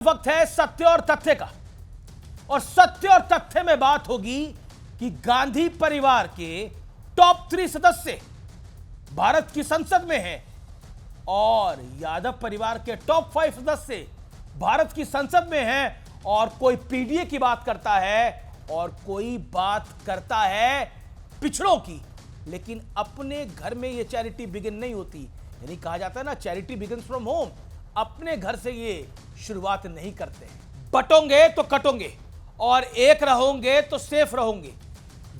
वक्त है सत्य और तथ्य का। और सत्य और तथ्य में बात होगी कि गांधी परिवार के टॉप 3 सदस्य भारत की संसद में हैं और यादव परिवार के टॉप 5 सदस्य भारत की संसद में हैं। और कोई पीडीए की बात करता है और कोई बात करता है पिछड़ों की, लेकिन अपने घर में यह चैरिटी बिगिन नहीं होती। यानी कहा जाता है ना, चैरिटी बिगिन्स फ्रॉम होम। अपने घर से ये शुरुआत नहीं करते हैं। बटोंगे तो कटोंगे और एक रहोगे तो सेफ रहोगे,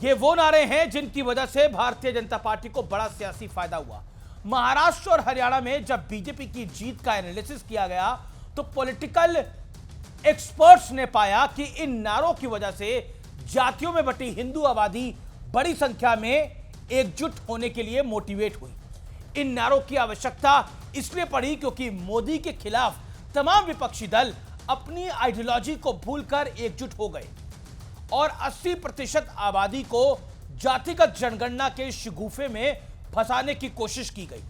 ये वो नारे हैं जिनकी वजह से भारतीय जनता पार्टी को बड़ा सियासी फायदा हुआ। महाराष्ट्र और हरियाणा में जब बीजेपी की जीत का एनालिसिस किया गया तो पॉलिटिकल एक्सपर्ट्स ने पाया कि इन नारों की वजह से जातियों में बटी हिंदू आबादी बड़ी संख्या में एकजुट होने के लिए मोटिवेट हुई। इन नारों की आवश्यकता इसलिए पड़ी क्योंकि मोदी के खिलाफ तमाम विपक्षी दल अपनी आइडियोलॉजी को भूलकर एकजुट हो गए और 80% आबादी को जातिगत जनगणना के शगुफे में फंसाने की कोशिश की गई।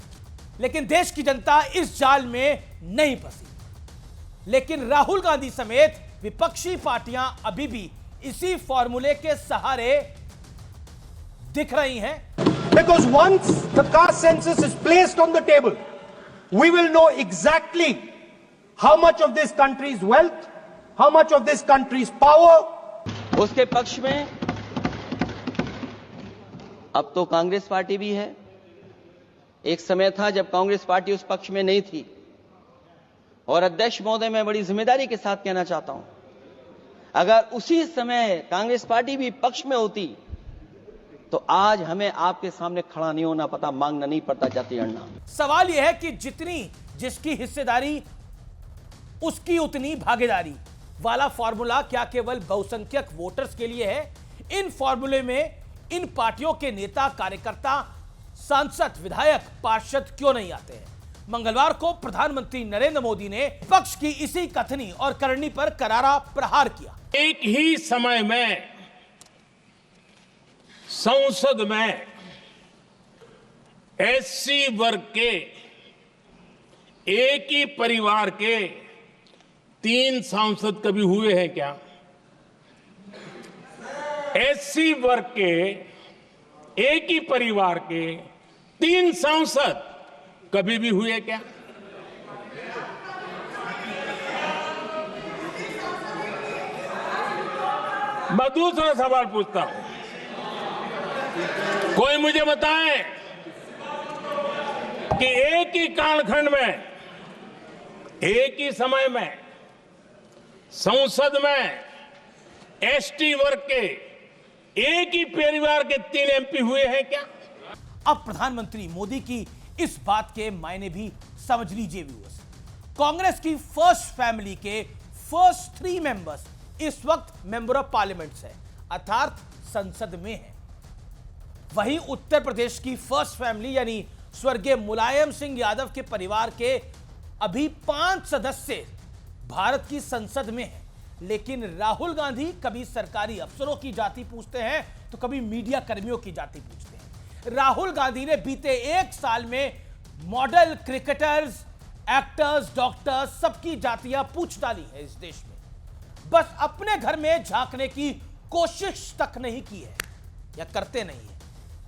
लेकिन देश की जनता इस जाल में नहीं फंसी। लेकिन राहुल गांधी समेत विपक्षी पार्टियां अभी भी इसी फॉर्मूले के सहारे दिख रही हैं। Because once the caste census is placed on the table, we will know exactly how much of this country's wealth, how much of this country's power. उसके पक्ष में अब तो कांग्रेस पार्टी भी है। एक समय था जब कांग्रेस पार्टी उस पक्ष में नहीं थी। और अध्यक्ष महोदय, मैं बड़ी जिम्मेदारी के साथ कहना चाहता हूं, अगर उसी समय कांग्रेस पार्टी भी पक्ष में होती तो आज हमें आपके सामने खड़ा नहीं होना पड़ता, मांगना नहीं पड़ता जाति गणना। सवाल यह है कि जितनी जिसकी हिस्सेदारी उसकी उतनी भागीदारी वाला फॉर्मूला क्या केवल बहुसंख्यक वोटर्स के लिए है? इन फॉर्मूले में इन पार्टियों के नेता, कार्यकर्ता, सांसद, विधायक, पार्षद क्यों नहीं आते हैं? मंगलवार को प्रधानमंत्री नरेंद्र मोदी ने पक्ष की इसी कथनी और करनी पर करारा प्रहार किया। एक ही समय में संसद में एससी वर्ग के एक ही परिवार के 3 सांसद कभी हुए हैं क्या? एससी वर्ग के एक ही परिवार के 3 सांसद कभी भी हुए क्या? मैं दूसरा सवाल पूछता हूं, कोई मुझे बताए कि एक ही कालखंड में, एक ही समय में संसद में एसटी वर्ग के एक ही परिवार के 3 एमपी हुए हैं क्या? अब प्रधानमंत्री मोदी की इस बात के मायने भी समझ लीजिए व्यूअर्स। कांग्रेस की फर्स्ट फैमिली के फर्स्ट 3 मेंबर्स इस वक्त मेंबर ऑफ पार्लियामेंट है, अर्थात संसद में है। वहीं उत्तर प्रदेश की फर्स्ट फैमिली यानी स्वर्गीय मुलायम सिंह यादव के परिवार के अभी 5 सदस्य भारत की संसद में हैं। लेकिन राहुल गांधी कभी सरकारी अफसरों की जाति पूछते हैं तो कभी मीडिया कर्मियों की जाति पूछते हैं। राहुल गांधी ने बीते 1 साल में मॉडल क्रिकेटर्स, एक्टर्स, डॉक्टर्स सबकी जातियां पूछ डाली है इस देश में। बस अपने घर में झांकने की कोशिश तक नहीं की है या करते नहीं है।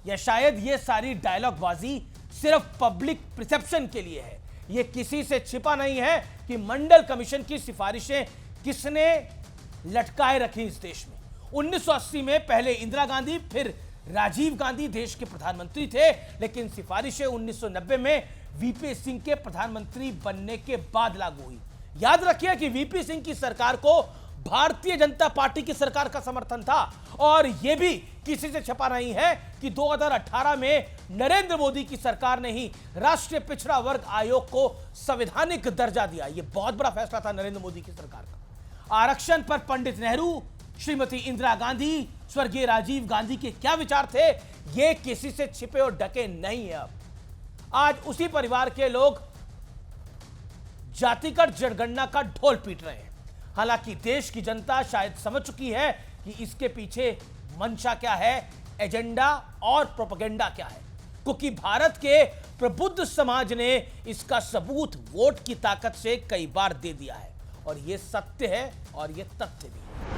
या शायद ये सारी डायलॉग बाजी सिर्फ पब्लिक परसेप्शन के लिए है। ये किसी से छिपा नहीं है कि मंडल कमीशन की सिफारिशें किसने लटकाए रखी इस देश में। 1980 में पहले इंदिरा गांधी, फिर राजीव गांधी देश के प्रधानमंत्री थे, लेकिन सिफारिशें 1990 में वीपी सिंह के प्रधानमंत्री बनने के बाद लागू हुई। याद रखिए कि वीपी सिंह की सरकार को भारतीय जनता पार्टी की सरकार का समर्थन था। और यह भी किसी से छपा नहीं है कि 2018 में नरेंद्र मोदी की सरकार ने ही राष्ट्रीय पिछड़ा वर्ग आयोग को संवैधानिक दर्जा दिया। यह बहुत बड़ा फैसला था नरेंद्र मोदी की सरकार का। आरक्षण पर पंडित नेहरू, श्रीमती इंदिरा गांधी, स्वर्गीय राजीव गांधी के क्या विचार थे, यह किसी से छिपे और ढके नहीं है। अब आज उसी परिवार के लोग जातिगत जनगणना का ढोल पीट रहे हैं। हालांकि देश की जनता शायद समझ चुकी है कि इसके पीछे मंशा क्या है, एजेंडा और प्रोपेगेंडा क्या है, क्योंकि भारत के प्रबुद्ध समाज ने इसका सबूत वोट की ताकत से कई बार दे दिया है। और ये सत्य है और ये तथ्य भी है।